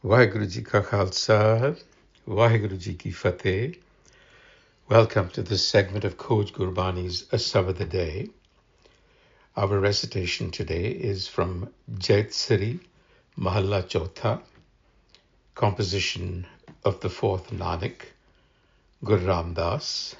Waheguru Ji Ka Khalsa, Waheguru Ji Ki Fateh. Welcome to this segment of Khoj Gurbani's a-sabad-a-day. Our recitation today is from Jaitsari, Mahalla Chotha, composition of the fourth Nanak, Guru Ram Das,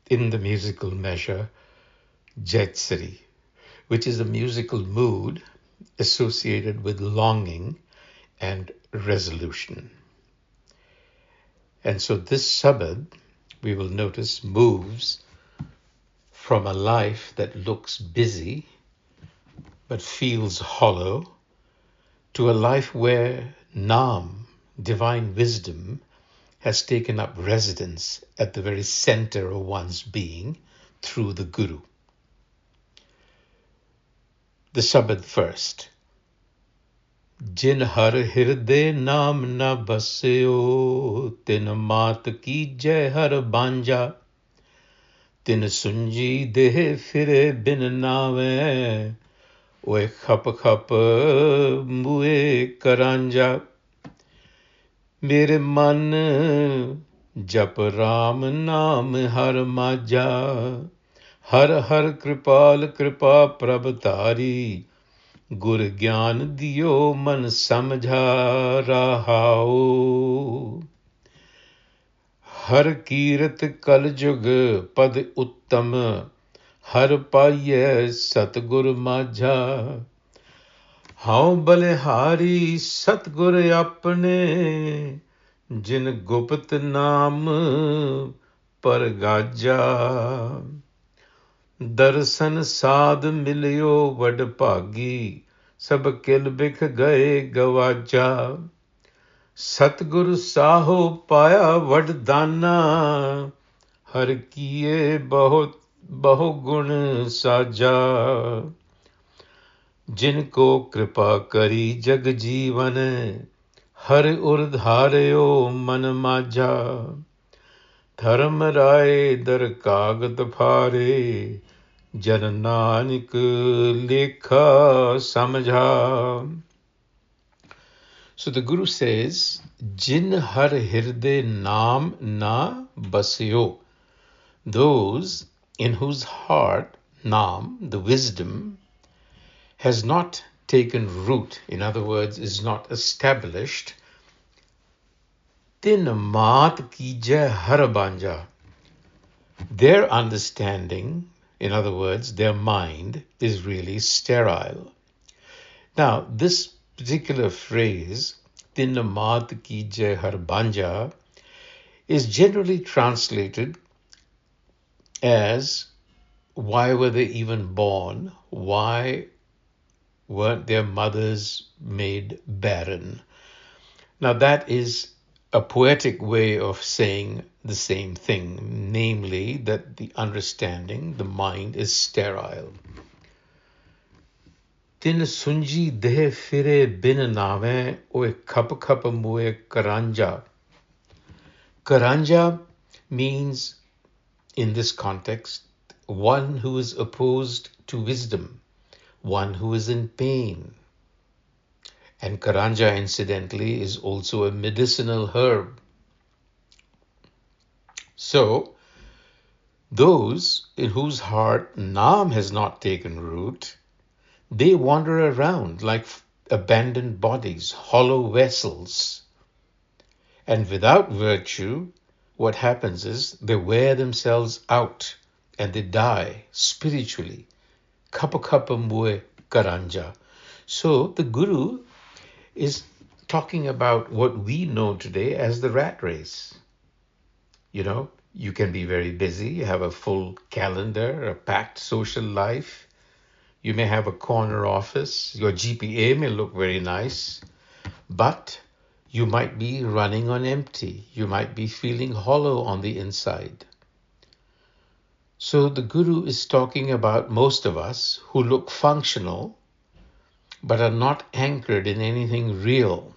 in the musical measure Jaitsari, which is a musical mood associated with longing and resolution. And so this sabad, we will notice, moves from a life that looks busy but feels hollow to a life where Naam, divine wisdom, has taken up residence at the very center of one's being through the Guru. The sabad first. Jin Har Hiradai Naam na Basio, tin maat kijai har banja, tin sunji deh fire bin naave, oe khap khap mue karanja. Mere man jap Ram naam har maja, har har kripal kripa prabtari, गुर ज्ञान दियो मन समझा रहाओ हर कीरत कल जुग पद उत्तम हर पाइय सतगुर माझा हाउ बलिहारी सतगुर अपने जिन गुप्त नाम पर गाजा दर्शन साध मिलियो वड भागी सब किल बिख गए गवाजा सतगुरु साहो पाया वड दाना हर किए बहुत बहु गुण साजा जिनको कृपा करी जग जीवन हर उर्धार्यो मन माजा धर्म राय दर कागत फारे जन नानक लेखा samajha. So the Guru says, Jin Har Hiradai Naam na Basio. Those in whose heart Naam, the wisdom, has not taken root, in other words, is not established, tin maat kijai har banja. Their understanding, in other words, their mind, is really sterile. Now, this particular phrase, tin maat ki jai har banja, is generally translated as, why were they even born? Why weren't their mothers made barren? Now, that is a poetic way of saying the same thing, namely that the understanding, the mind, is sterile. Tin sunji deh fire bin nave oe khap khap mue karanja. Karanja means, in this context, one who is opposed to wisdom, one who is in pain. And karanja, incidentally, is also a medicinal herb. So, those in whose heart Naam has not taken root, they wander around like abandoned bodies, hollow vessels. And without virtue, what happens is they wear themselves out and they die spiritually. Kappa kappa mue karanja. So the Guru is talking about what we know today as the rat race. You know, you can be very busy, you have a full calendar, a packed social life. You may have a corner office, your GPA may look very nice, but you might be running on empty. You might be feeling hollow on the inside. So the Guru is talking about most of us who look functional, but are not anchored in anything real.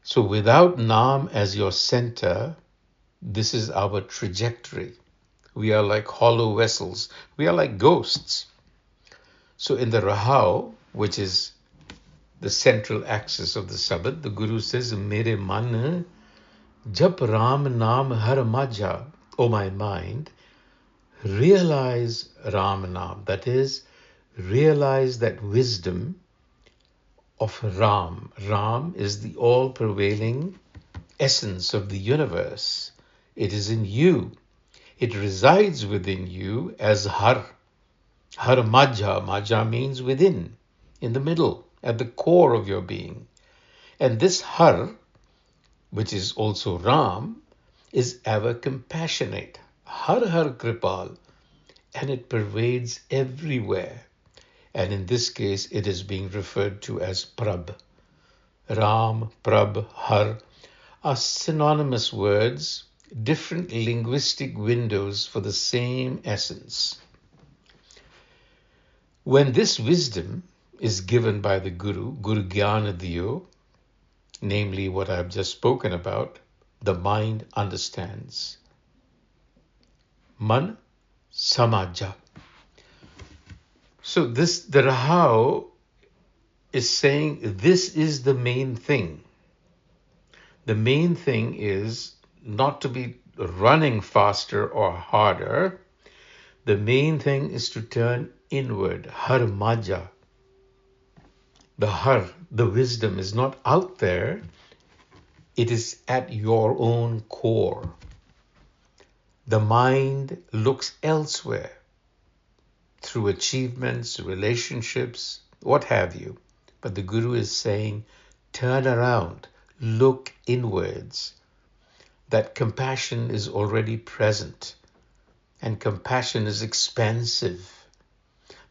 So without Naam as your center, this is our trajectory. We are like hollow vessels. We are like ghosts. So in the Rahau, which is the central axis of the sabad, the Guru says, Mere man, jap Ram Naam Har Majha, O my mind, realize Ram Naam. That is, realize that wisdom of Ram. Ram is the all-prevailing essence of the universe. It is in you. It resides within you as Har. Har Majha. Majha means within, in the middle, at the core of your being. And this Har, which is also Ram, is ever compassionate. Har Har Kripal. And it pervades everywhere. And in this case, it is being referred to as Prabh. Ram, Prabh, Har are synonymous words, different linguistic windows for the same essence. When this wisdom is given by the Guru, Guru Gyana Diyo, namely what I have just spoken about, the mind understands. Man Samaja. So the Rahau is saying this is the main thing. The main thing is not to be running faster or harder. The main thing is to turn inward. Har Majha. The Har, the wisdom, is not out there. It is at your own core. The mind looks elsewhere through achievements, relationships, what have you. But the Guru is saying, turn around, look inwards. That compassion is already present, and compassion is expansive.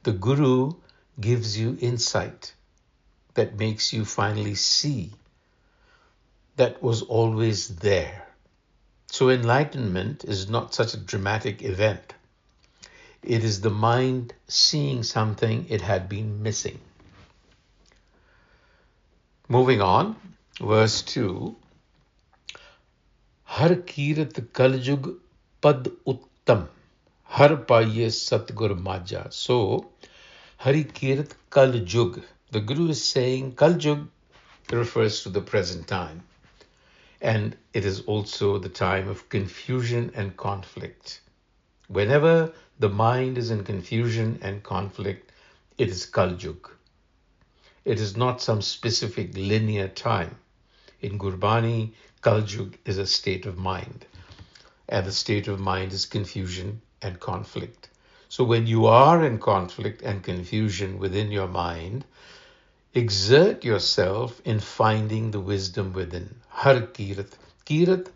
The Guru gives you insight that makes you finally see that was always there. So enlightenment is not such a dramatic event. It is the mind seeing something it had been missing. Moving on, verse 2. Har kirat kaljug pad uttam, har paye satgur majha. So, Hari kirat kaljug. The Guru is saying kaljug refers to the present time. And it is also the time of confusion and conflict. Whenever the mind is in confusion and conflict, it is kaljug. It is not some specific linear time. In Gurbani, kaljug is a state of mind. And the state of mind is confusion and conflict. So when you are in conflict and confusion within your mind, exert yourself in finding the wisdom within. Har kirat. Kirat,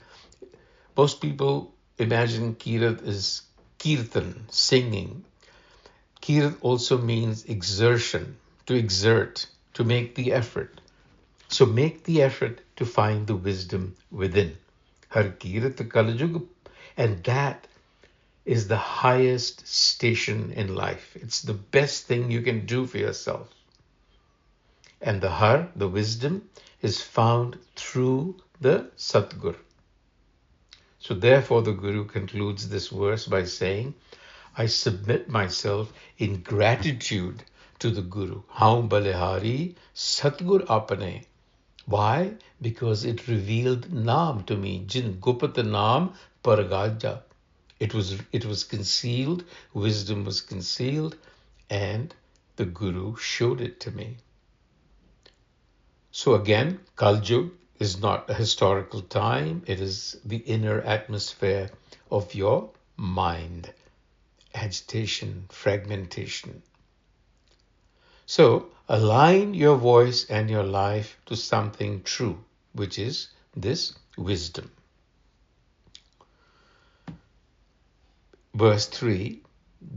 most people imagine kirat is kirtan, singing. Kirat also means exertion, to exert, to make the effort. So make the effort to find the wisdom within. Har kirat kaljug, and that is the highest station in life. It's the best thing you can do for yourself. And the Har, the wisdom, is found through the Satgur. So therefore the Guru concludes this verse by saying, I submit myself in gratitude to the Guru. Haun balehari Satgur apane. Why? Because it revealed Naam to me. Jin Gupat Naam Paragaja. It was concealed, wisdom was concealed, and the Guru showed it to me. So again, Kaljug is not a historical time. It is the inner atmosphere of your mind. Agitation, fragmentation. So align your voice and your life to something true, which is this wisdom. Verse 3.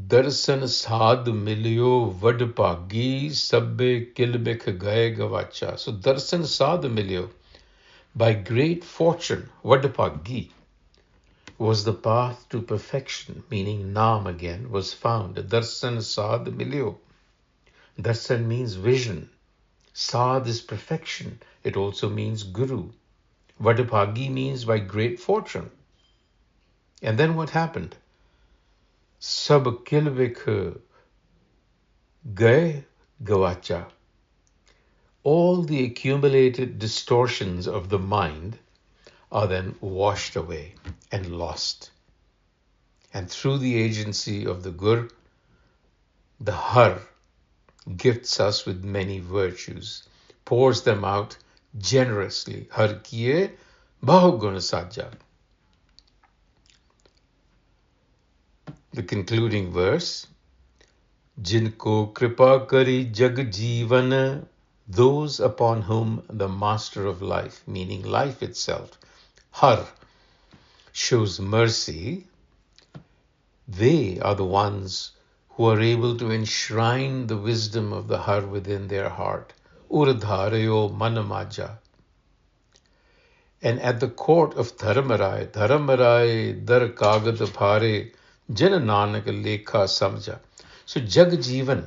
Darshan sadh milyo vadpagi sabbe kilbik gaye gavacha. So darshan sadh milyo, by great fortune, vadpagi, was the path to perfection, meaning Naam again, was found. Darshan sadh milyo. Darshan means vision. Sadh is perfection. It also means Guru. Vadpagi means by great fortune. And then what happened? Sab kilvik gaye gavacha. all the accumulated distortions of the mind are then washed away and lost. And through the agency of the Gur, the Har gifts us with many virtues, pours them out generously. Har kiye bahugun sajja. The concluding verse, Jinko kripa kari jag jeevan, those upon whom the master of life, meaning life itself, Har, shows mercy, they are the ones who are able to enshrine the wisdom of the Har within their heart. Urdharayo manamaja. And at the court of Dharmarai dar kagad phare, jana nanak lekha samja. So Jagajivan,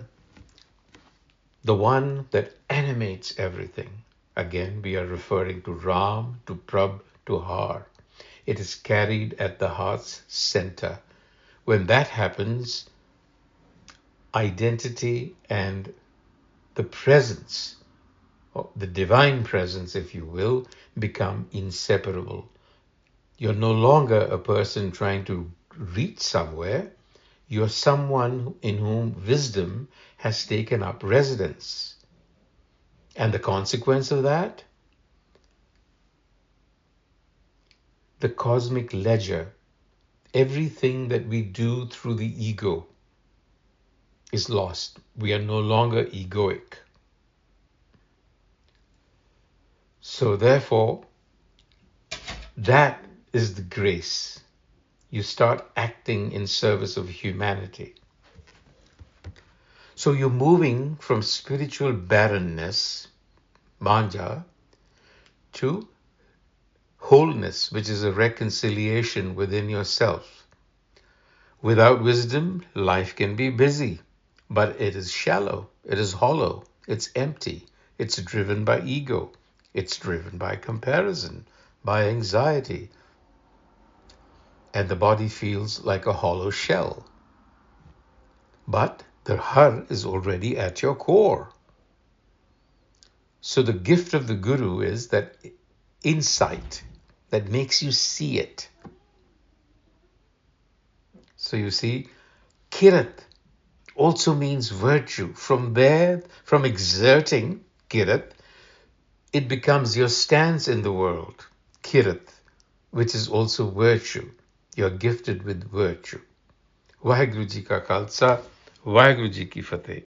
the one that animates everything. Again, we are referring to Ram, to Prabh, to Har. It is carried at the heart's center. When that happens, identity and the presence, the divine presence, if you will, become inseparable. You're no longer a person trying to reach somewhere. You're someone in whom wisdom has taken up residence. And the consequence of that? The cosmic ledger, everything that we do through the ego is lost. We are no longer egoic. So therefore, that is the grace. You start acting in service of humanity. So you're moving from spiritual barrenness, manja, to wholeness, which is a reconciliation within yourself. Without wisdom, life can be busy, but it is shallow, it is hollow, it's empty, it's driven by ego, it's driven by comparison, by anxiety, and the body feels like a hollow shell. But the Har is already at your core. So the gift of the Guru is that insight that makes you see it. So you see, Kirat also means virtue. From there, from exerting Kirat, it becomes your stance in the world, Kirat, which is also virtue. You're gifted with virtue. Vaheguru Ji Ka Khalsa, Vaheguru Ji Ki Fateh.